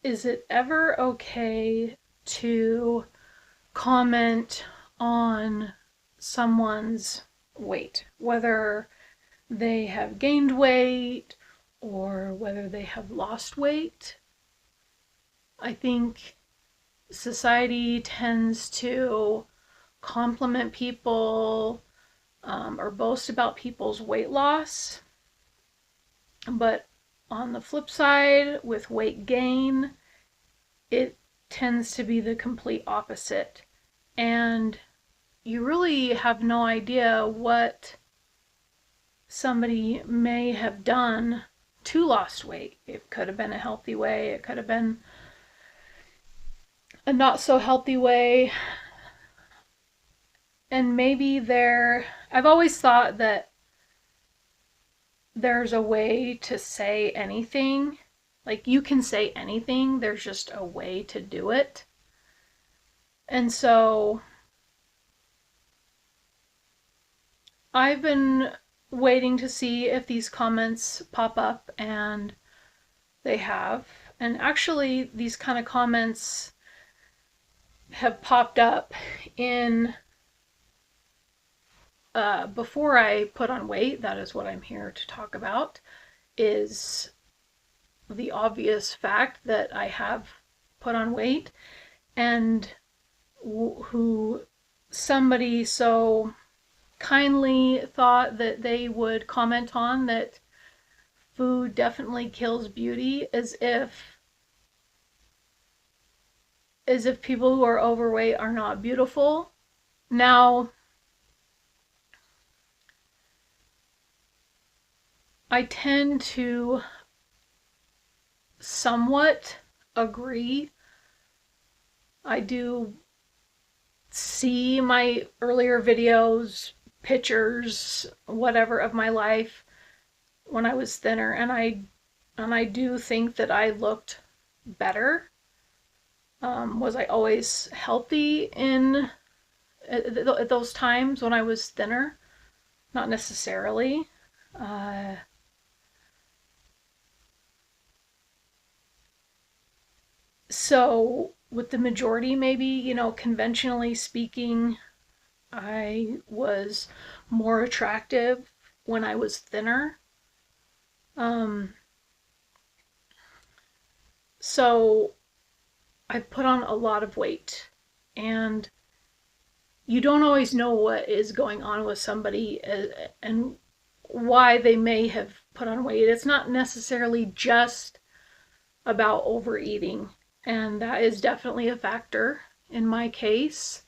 Is it ever okay to comment on someone's weight, whether they have gained weight or whether they have lost weight? I think society tends to compliment people or boast about people's weight loss. But on the flip side, with weight gain, it tends to be the complete opposite. And you really have no idea what somebody may have done to lose weight. It could have been a healthy way, it could have been a not so healthy way. And maybe I've always thought that there's a way to say anything. Like, you can say anything, there's just a way to do it. And so I've been waiting to see if these comments pop up, and they have. And actually, these kind of comments have popped up in before I put on weight. That is what I'm here to talk about, is the obvious fact that I have put on weight, and who somebody so kindly thought that they would comment on that food definitely kills beauty, as if people who are overweight are not beautiful. Now, I tend to somewhat agree. I do see my earlier videos, pictures, whatever of my life when I was thinner, and I do think that I looked better. Was I always healthy at those times when I was thinner? Not necessarily. Uh, so with the majority, maybe, conventionally speaking, I was more attractive when I was thinner. Um, so I put on a lot of weight, and you don't always know what is going on with somebody and why they may have put on weight. It's not necessarily just about overeating, and that is definitely a factor in my case.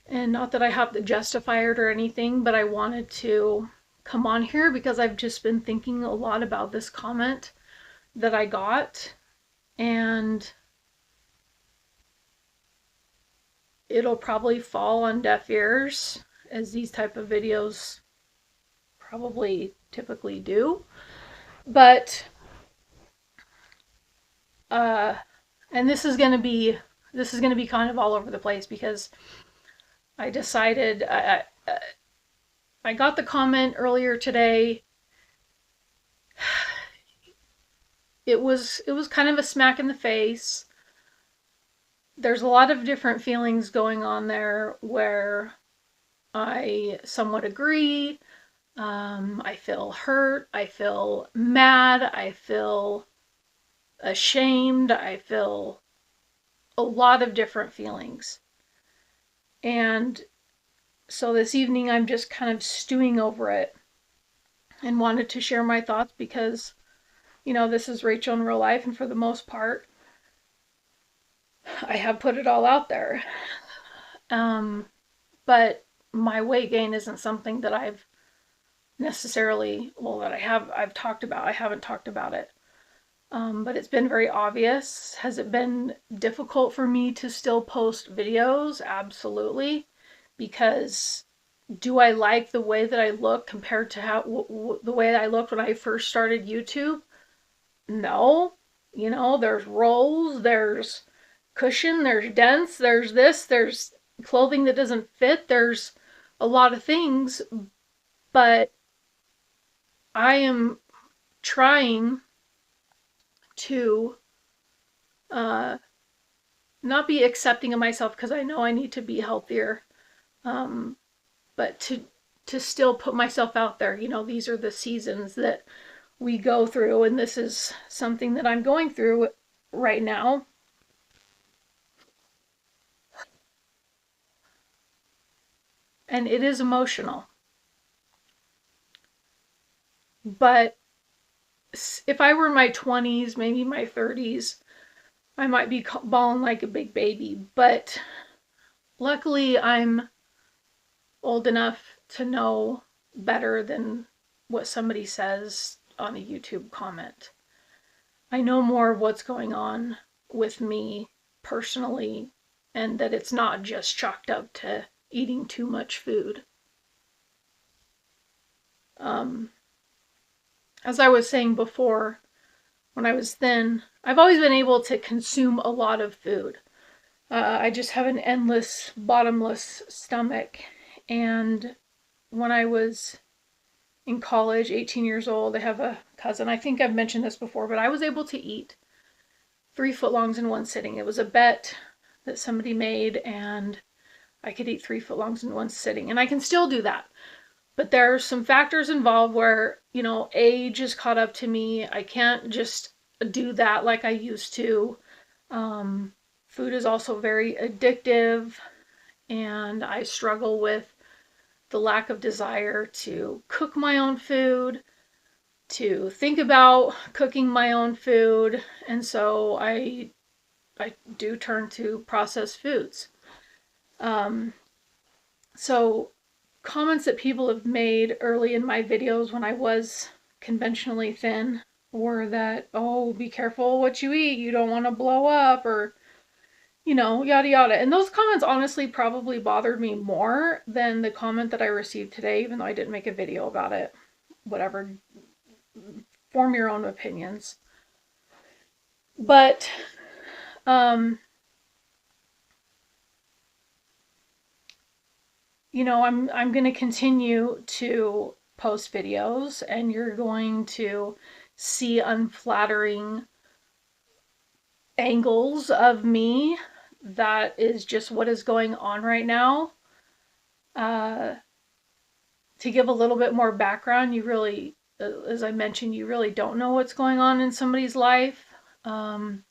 And not that I have to justify it or anything, but I wanted to come on here because I've just been thinking a lot about this comment that I got, and it'll probably fall on deaf ears, as these type of videos probably typically do. But uh and this is going to be kind of all over the place, because I decided I got the comment earlier today. It was kind of a smack in the face. There's a lot of different feelings going on there where I somewhat agree. I feel hurt. I feel mad. I feel ashamed. I feel a lot of different feelings. And so this evening I'm just kind of stewing over it and wanted to share my thoughts because, this is Rachel in real life, and for the most part, I have put it all out there. Um, but my weight gain isn't something that I've necessarily, well, I've talked about. I haven't talked about it. But it's been very obvious. Has it been difficult for me to still post videos? Absolutely. Because do I like the way that I look compared to the way that I looked when I first started YouTube? No. There's rolls, there's cushion, there's dents, there's clothing that doesn't fit, there's a lot of things, but I am trying to uh, not be accepting of myself because I know I need to be healthier, um, but to still put myself out there. You know, these are the seasons that we go through, and this is something that I'm going through right now. And it is emotional. But if I were in my 20s, maybe my 30s, I might be bawling like a big baby. But luckily, I'm old enough to know better than what somebody says on a YouTube comment. I know more of what's going on with me personally, and that it's not just chalked up to eating too much food. Um, as I was saying before, when I was thin, I've always been able to consume a lot of food. I just have an endless, bottomless stomach. And when I was in college, 18 years old, I have a cousin. I think I've mentioned this before, but I was able to eat 3 footlongs in one sitting. It was a bet that somebody made, and I could eat 3 footlongs in one sitting. And I can still do that. But there are some factors involved where, you know, age is caught up to me. I can't just do that like I used to. Um, Food is also very addictive, and I struggle with the lack of desire to cook my own food, to think about cooking my own food, and so I do turn to processed foods. Um, so comments that people have made early in my videos when I was conventionally thin were that, oh, be careful what you eat, you don't want to blow up, or, you know, yada yada. And those comments honestly probably bothered me more than the comment that I received today, even though I didn't make a video about it. Whatever, form your own opinions. But, um, you know, I'm going to continue to post videos, and you're going to see unflattering angles of me. That is just what is going on right now. Uh, to give a little bit more background, you really, as I mentioned, you really don't know what's going on in somebody's life. Um,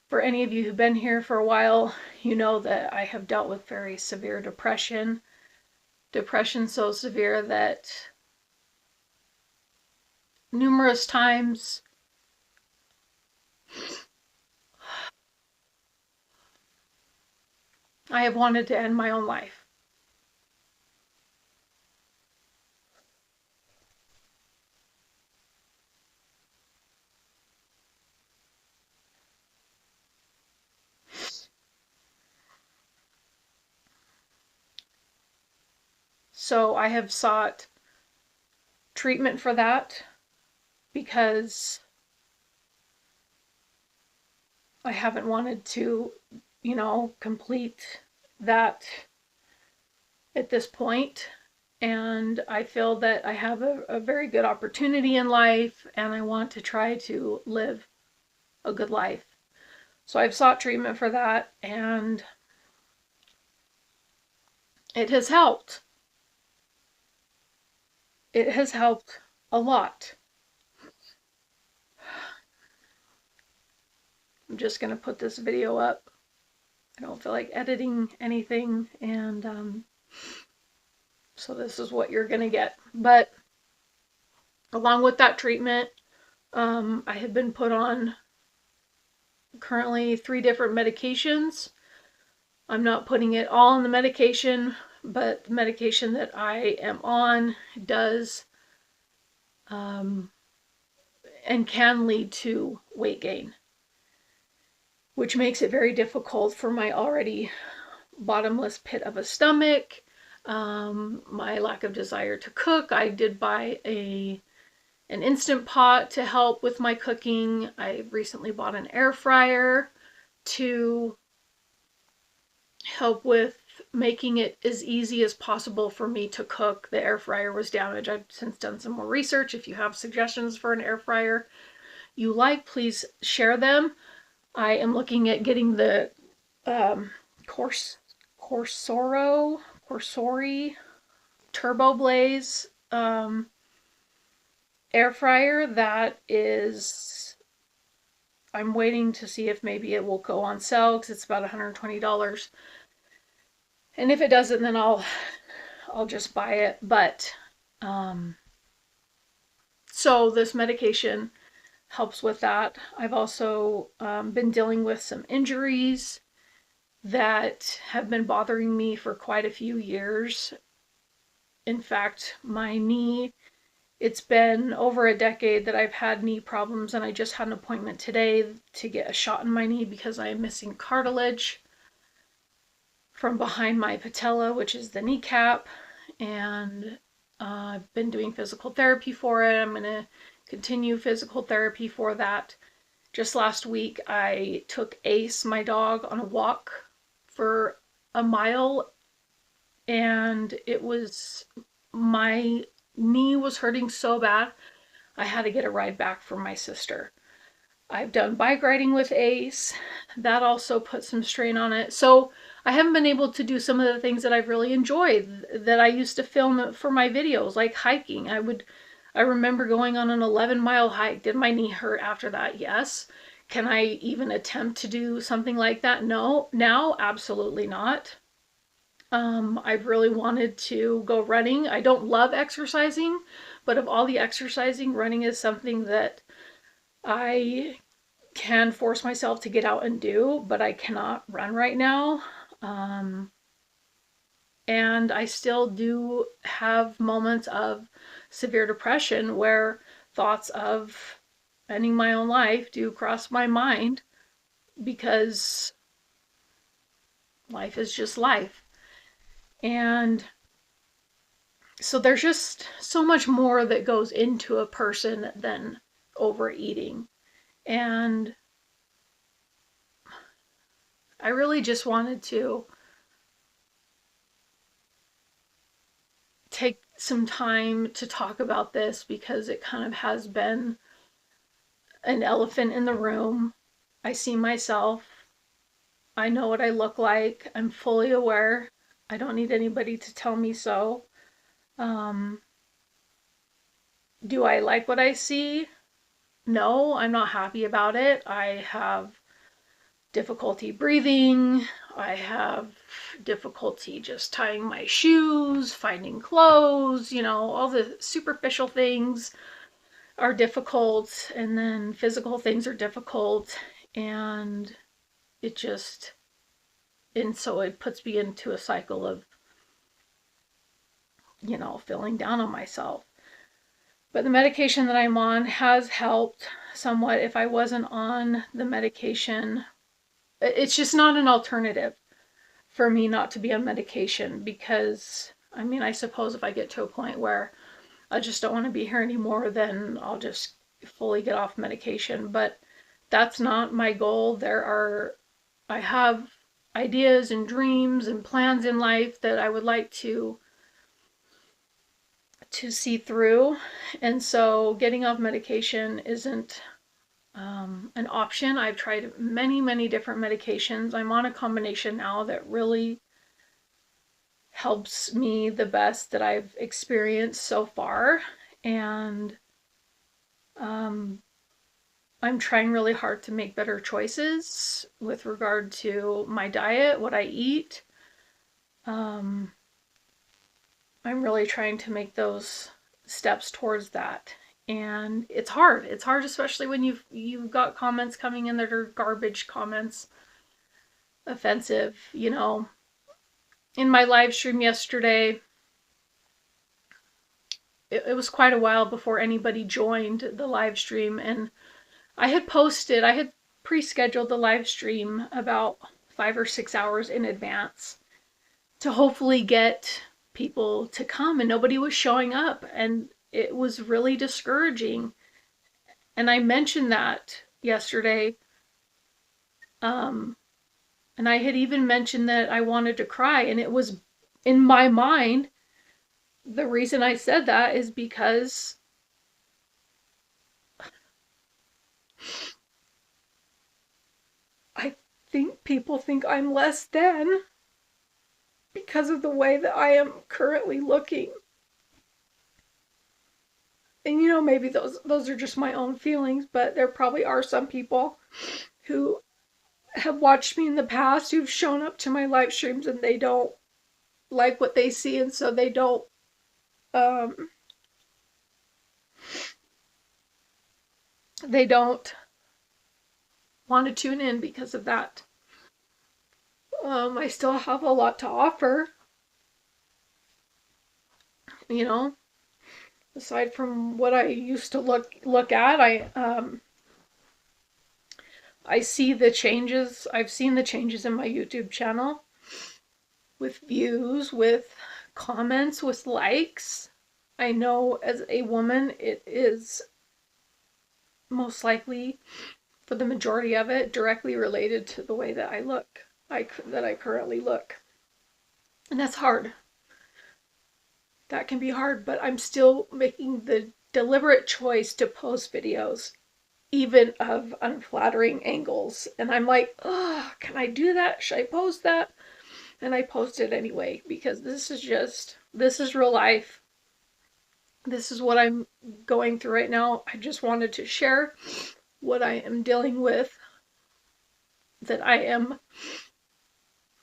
for any of you who've been here for a while, you know that I have dealt with very severe depression. Depression so severe that numerous times I have wanted to end my own life. So I have sought treatment for that because I haven't wanted to, you know, complete that at this point. And I feel that I have a very good opportunity in life, and I want to try to live a good life. So I've sought treatment for that, and it has helped. It has helped a lot. I'm just going to put this video up. I don't feel like editing anything, and so this is what you're going to get. But along with that treatment, I have been put on currently 3 different medications. I'm not putting it all on the medication, but the medication that I am on does and can lead to weight gain, which makes it very difficult for my already bottomless pit of a stomach, my lack of desire to cook. I did buy an Instant Pot to help with my cooking. I recently bought an air fryer to help with making it as easy as possible for me to cook. The air fryer was damaged. I've since done some more research. If you have suggestions for an air fryer you like, please share them. I am looking at getting the um, Corsori Turbo Blaze air fryer. That is, I'm waiting to see if maybe it will go on sale because it's about $120. And if it doesn't, then I'll just buy it. But so this medication helps with that. I've also been dealing with some injuries that have been bothering me for quite a few years. In fact, my knee, it's been over a decade that I've had knee problems, and I just had an appointment today to get a shot in my knee because I am missing cartilage from behind my patella, which is the kneecap, and I've been doing physical therapy for it. I'm going to continue physical therapy for that. Just last week, I took Ace, my dog, on a walk for a mile, and my knee was hurting so bad, I had to get a ride back from my sister. I've done bike riding with Ace. That also put some strain on it. So I haven't been able to do some of the things that I've really enjoyed that I used to film for my videos, like hiking. I remember going on an 11-mile hike. Did my knee hurt after that? Yes. Can I even attempt to do something like that? No. Now, absolutely not. I've really wanted to go running. I don't love exercising, but of all the exercising, running is something that I can force myself to get out and do, but I cannot run right now. And I still do have moments of severe depression where thoughts of ending my own life do cross my mind because life is just life. And so there's just so much more that goes into a person than overeating. And I really just wanted to take some time to talk about this because it kind of has been an elephant in the room. I see myself. I know what I look like. I'm fully aware. I don't need anybody to tell me so. Um, do I like what I see? No, I'm not happy about it. I have difficulty breathing. I have difficulty just tying my shoes, finding clothes, all the superficial things are difficult, and then physical things are difficult, and it just, and so it puts me into a cycle of, feeling down on myself. But the medication that I'm on has helped somewhat. If I wasn't on the medication, it's just not an alternative for me not to be on medication because, I suppose if I get to a point where I just don't want to be here anymore, then I'll just fully get off medication. But that's not my goal. I have ideas and dreams and plans in life that I would like to see through. And so getting off medication isn't an option. I've tried many, many different medications. I'm on a combination now that really helps me the best that I've experienced so far. And I'm trying really hard to make better choices with regard to my diet, what I eat. I'm really trying to make those steps towards that. And it's hard. It's hard, especially when you've got comments coming in that are garbage comments, offensive. In my live stream yesterday, it was quite a while before anybody joined the live stream, and I had pre-scheduled the live stream about 5 or 6 hours in advance to hopefully get people to come, and nobody was showing up, and it was really discouraging. And I mentioned that yesterday, and I had even mentioned that I wanted to cry, and it was in my mind. The reason I said that is because think people think I'm less than because of the way that I am currently looking. And maybe those are just my own feelings, but there probably are some people who have watched me in the past who've shown up to my live streams and they don't like what they see, and so um they don't want to tune in because of that. I still have a lot to offer, you know, aside from what I used to look at. I see the changes. I've seen the changes in my YouTube channel with views, with comments, with likes. I know as a woman, it is most likely, for the majority of it, directly related to the way that I look, that I currently look. And that's hard. That can be hard, but I'm still making the deliberate choice to post videos, even of unflattering angles. And I'm like, oh, can I do that? Should I post that? And I post it anyway because this is real life. This is what I'm going through right now. I just wanted to share what I am dealing with, that I am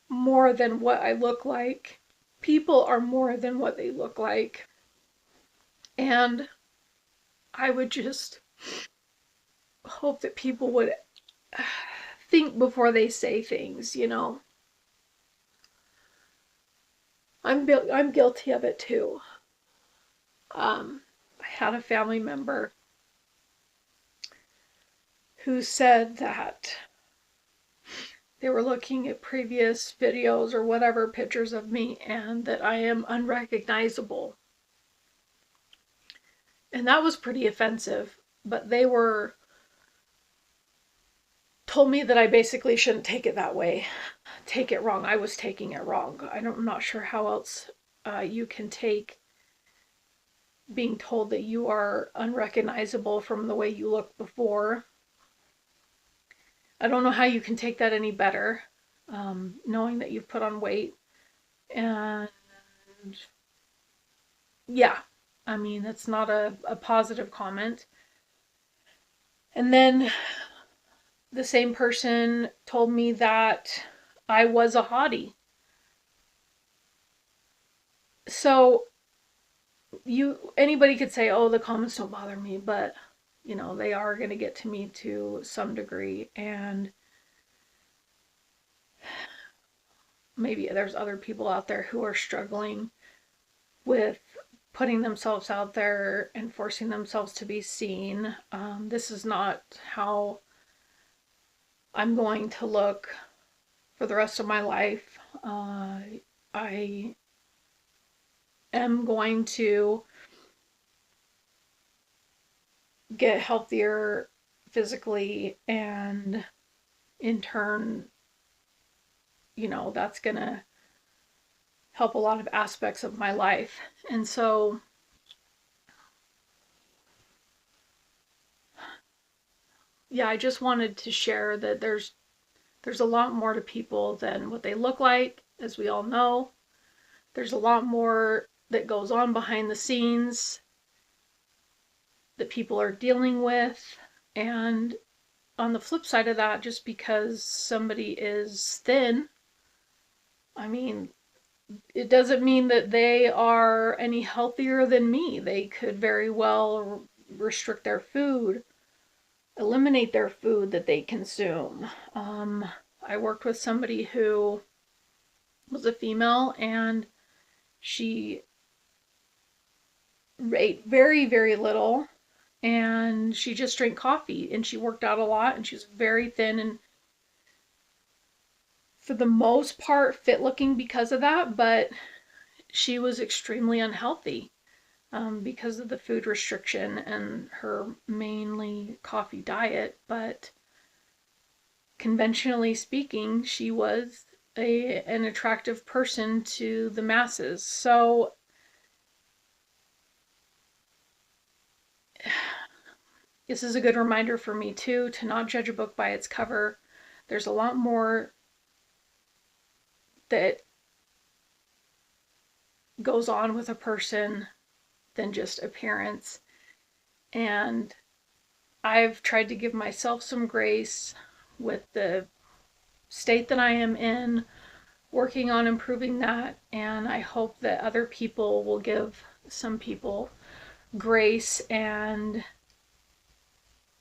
more than what I look like. People are more than what they look like. And I would just hope that people would think before they say things, I'm guilty of it too. I had a family member who said that they were looking at previous videos or whatever, pictures of me, and that I am unrecognizable. And that was pretty offensive, but they told me that I basically shouldn't take it that way. Take it wrong. I was taking it wrong. I'm not sure how else you can take being told that you are unrecognizable from the way you looked before. I don't know how you can take that any better, knowing that you've put on weight. And yeah, I mean, that's not a positive comment. And then the same person told me that I was a hottie. So anybody could say, oh, the comments don't bother me, but they are going to get to me to some degree. And maybe there's other people out there who are struggling with putting themselves out there and forcing themselves to be seen. This is not how I'm going to look for the rest of my life. I am going to get healthier physically, and in turn, that's going to help a lot of aspects of my life. And so yeah, I just wanted to share that there's a lot more to people than what they look like, as we all know. There's a lot more that goes on behind the scenes that people are dealing with. And on the flip side of that, just because somebody is thin, I mean, it doesn't mean that they are any healthier than me. They could very well restrict their food, eliminate their food that they consume. I worked with somebody who was a female, and she ate very, very little, and she just drank coffee, and she worked out a lot, and she was very thin and for the most part fit looking because of that, but she was extremely unhealthy because of the food restriction and her mainly coffee diet. But conventionally speaking, she was an attractive person to the masses. So this is a good reminder for me too, to not judge a book by its cover. There's a lot more that goes on with a person than just appearance. And I've tried to give myself some grace with the state that I am in, working on improving that. And I hope that other people will give some people grace and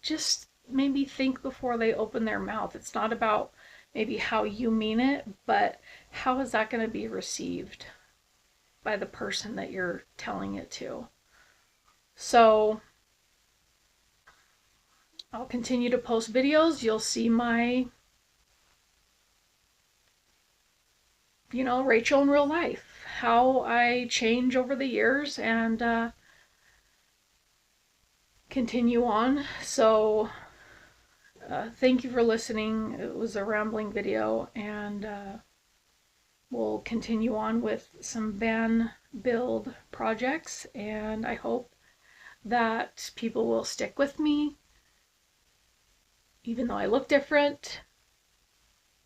just maybe think before they open their mouth. It's not about maybe how you mean it, but how is that going to be received by the person that you're telling it to? So I'll continue to post videos. You'll see my, Rachel in real life, how I change over the years and continue on. So thank you for listening. It was a rambling video, and we'll continue on with some van build projects, and I hope that people will stick with me even though I look different.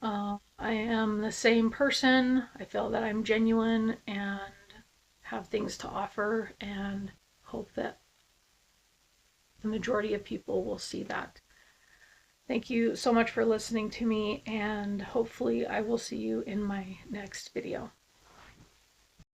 I am the same person. I feel that I'm genuine and have things to offer, and hope that the majority of people will see that. Thank you so much for listening to me, and hopefully I will see you in my next video.